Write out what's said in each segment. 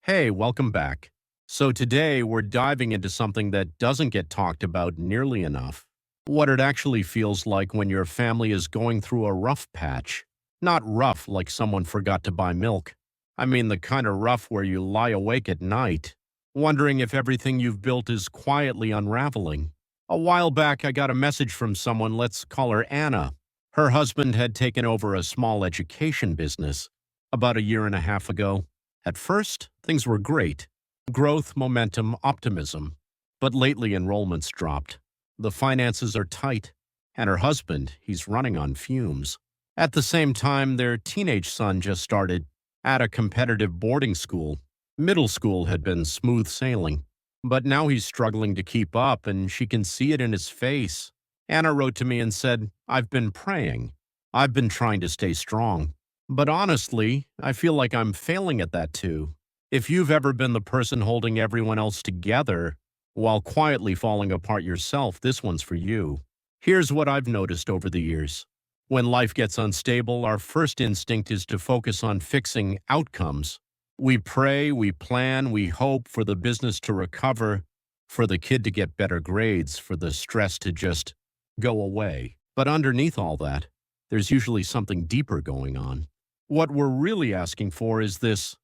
Hey, welcome back. So today we're diving into something that doesn't get talked about nearly enough. What it actually feels like when your family is going through a rough patch. Not rough like someone forgot to buy milk. I mean the kind of rough where you lie awake at night, wondering if everything you've built is quietly unraveling. A while back I got a message from someone, let's call her Anna. Her husband had taken over a small education business about a year and a half ago. At first, things were great. Growth, momentum, optimism. But lately enrollments dropped. The finances are tight. And her husband, he's running on fumes. At the same time, their teenage son just started at a competitive boarding school. Middle school had been smooth sailing. But now he's struggling to keep up, and she can see it in his face. Anna wrote to me and said, I've been praying. I've been trying to stay strong. But honestly, I feel like I'm failing at that too. If you've ever been the person holding everyone else together while quietly falling apart yourself, this one's for you. Here's what I've noticed over the years. When life gets unstable, our first instinct is to focus on fixing outcomes. We pray, we plan, we hope for the business to recover, for the kid to get better grades, for the stress to just go away. But underneath all that, there's usually something deeper going on. What we're really asking for is this: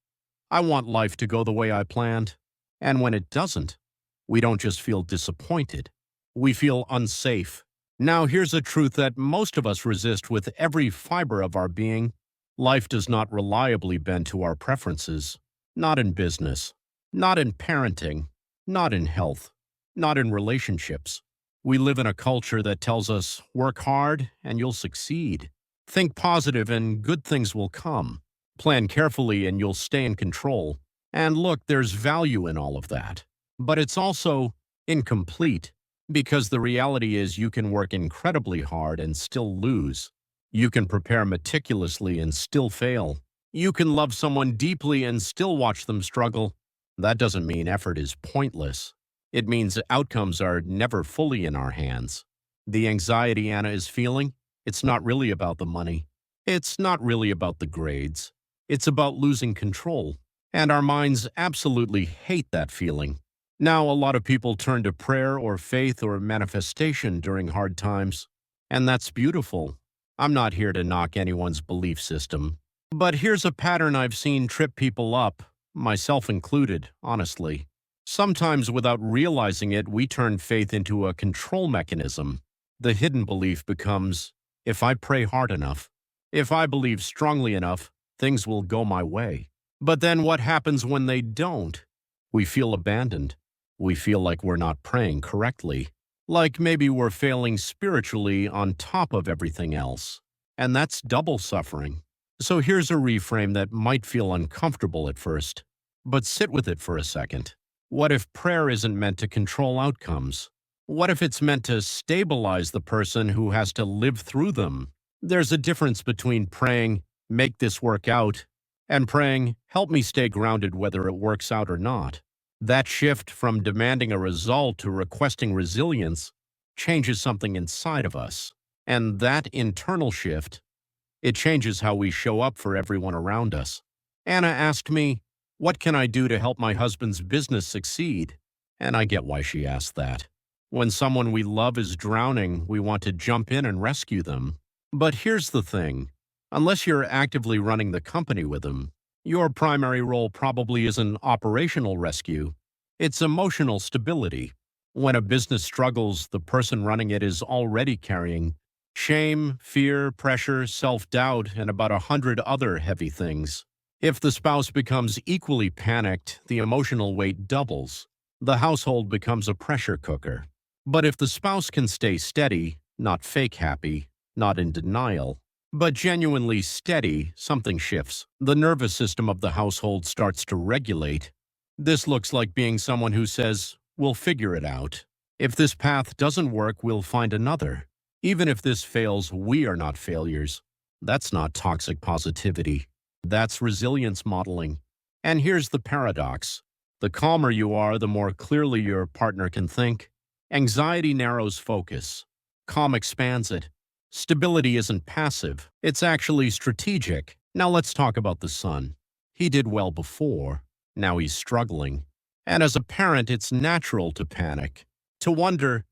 I want life to go the way I planned. And when it doesn't, we don't just feel disappointed, we feel unsafe. Now, here's a truth that most of us resist with every fiber of our being. Life does not reliably bend to our preferences. Not in business, not in parenting, not in health, not in relationships. We live in a culture that tells us, work hard and you'll succeed. Think positive and good things will come. Plan carefully and you'll stay in control. And look, there's value in all of that. But it's also incomplete, because the reality is you can work incredibly hard and still lose. You can prepare meticulously and still fail. You can love someone deeply and still watch them struggle. That doesn't mean effort is pointless. It means outcomes are never fully in our hands. The anxiety Anna is feeling, it's not really about the money. It's not really about the grades. It's about losing control. And our minds absolutely hate that feeling. Now, a lot of people turn to prayer or faith or manifestation during hard times. And that's beautiful. I'm not here to knock anyone's belief system. But here's a pattern I've seen trip people up, myself included, honestly. Sometimes without realizing it, we turn faith into a control mechanism. The hidden belief becomes, if I pray hard enough, if I believe strongly enough, things will go my way. But then what happens when they don't? We feel abandoned. We feel like we're not praying correctly. Like maybe we're failing spiritually on top of everything else. And that's double suffering. So here's a reframe that might feel uncomfortable at first. But sit with it for a second. What if prayer isn't meant to control outcomes? What if it's meant to stabilize the person who has to live through them? There's a difference between praying, make this work out, and praying, help me stay grounded whether it works out or not. That shift from demanding a result to requesting resilience changes something inside of us. And that internal shift, it changes how we show up for everyone around us. Anna asked me, what can I do to help my husband's business succeed? And I get why she asked that. When someone we love is drowning, we want to jump in and rescue them. But here's the thing. Unless you're actively running the company with them, your primary role probably isn't operational rescue. It's emotional stability. When a business struggles, the person running it is already carrying shame, fear, pressure, self-doubt, and about 100 other heavy things. If the spouse becomes equally panicked, the emotional weight doubles. The household becomes a pressure cooker. But if the spouse can stay steady, not fake happy, not in denial, but genuinely steady, something shifts. The nervous system of the household starts to regulate. This looks like being someone who says, we'll figure it out. If this path doesn't work, we'll find another. Even if this fails, we are not failures. That's not toxic positivity. That's resilience modeling. And here's the paradox. The calmer you are, the more clearly your partner can think. Anxiety narrows focus. Calm expands it. Stability isn't passive, it's actually strategic. Now let's talk about the son. He did well before. Now he's struggling. And as a parent, it's natural to panic, to wonder,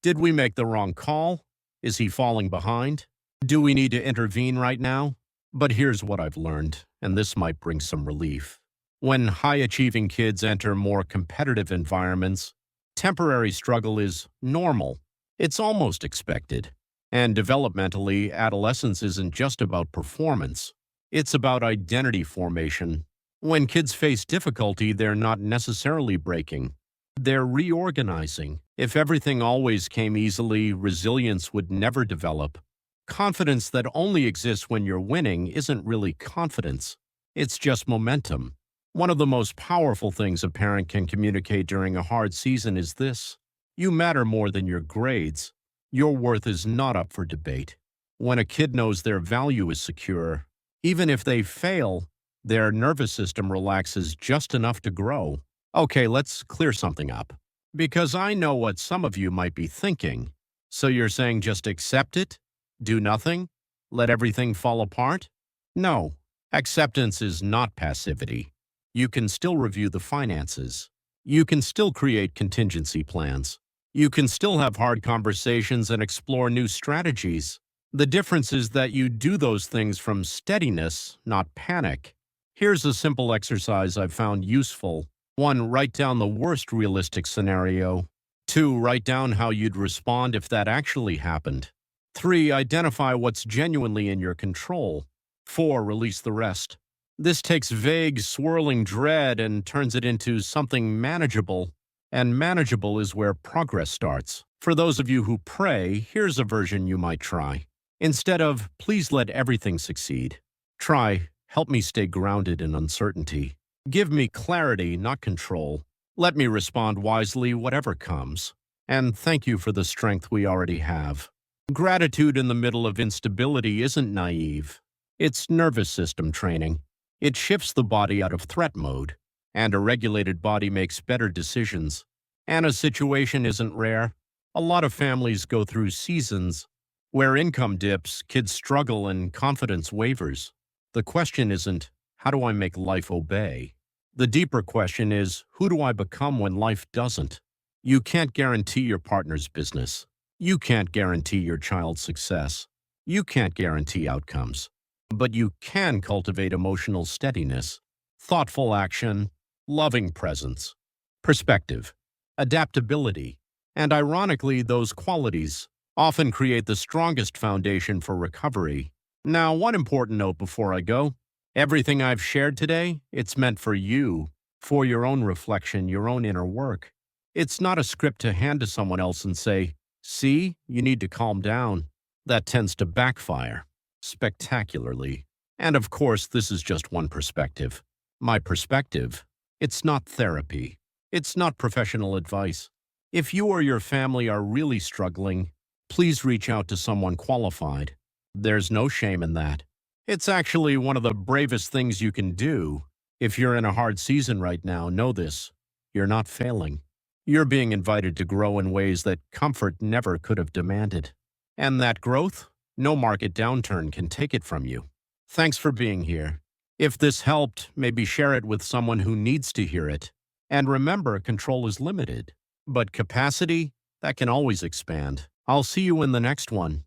did we make the wrong call? Is he falling behind? Do we need to intervene right now? But here's what I've learned, and this might bring some relief. When high-achieving kids enter more competitive environments, temporary struggle is normal. It's almost expected. And developmentally, adolescence isn't just about performance. It's about identity formation. When kids face difficulty, they're not necessarily breaking. They're reorganizing. If everything always came easily, resilience would never develop. Confidence that only exists when you're winning isn't really confidence. It's just momentum. One of the most powerful things a parent can communicate during a hard season is this: you matter more than your grades. Your worth is not up for debate. When a kid knows their value is secure, even if they fail, their nervous system relaxes just enough to grow. Okay, let's clear something up. Because I know what some of you might be thinking. So you're saying just accept it? Do nothing? Let everything fall apart? No, acceptance is not passivity. You can still review the finances. You can still create contingency plans. You can still have hard conversations and explore new strategies. The difference is that you do those things from steadiness, not panic. Here's a simple exercise I've found useful. 1. Write down the worst realistic scenario. 2. Write down how you'd respond if that actually happened. 3. Identify what's genuinely in your control. 4. Release the rest. This takes vague, swirling dread and turns it into something manageable. And manageable is where progress starts. For those of you who pray, here's a version you might try. Instead of, please let everything succeed, try, help me stay grounded in uncertainty. Give me clarity, not control. Let me respond wisely, whatever comes. And thank you for the strength we already have. Gratitude in the middle of instability isn't naive. It's nervous system training. It shifts the body out of threat mode, and a regulated body makes better decisions. And a situation isn't rare. A lot of families go through seasons where income dips, kids struggle, and confidence wavers. The question isn't, how do I make life obey? The deeper question is, who do I become when life doesn't? You can't guarantee your partner's business. You can't guarantee your child's success. You can't guarantee outcomes. But you can cultivate emotional steadiness, thoughtful action, loving presence, perspective, adaptability, and ironically, those qualities often create the strongest foundation for recovery. Now, one important note before I go. Everything I've shared today, it's meant for you, for your own reflection, your own inner work. It's not a script to hand to someone else and say, see, you need to calm down. That tends to backfire spectacularly. And of course, this is just one perspective. My perspective. It's not therapy. It's not professional advice. If you or your family are really struggling, please reach out to someone qualified. There's no shame in that. It's actually one of the bravest things you can do. If you're in a hard season right now, know this: you're not failing. You're being invited to grow in ways that comfort never could have demanded. And that growth, no market downturn can take it from you. Thanks for being here. If this helped, maybe share it with someone who needs to hear it. And remember, control is limited, but capacity, that can always expand. I'll see you in the next one.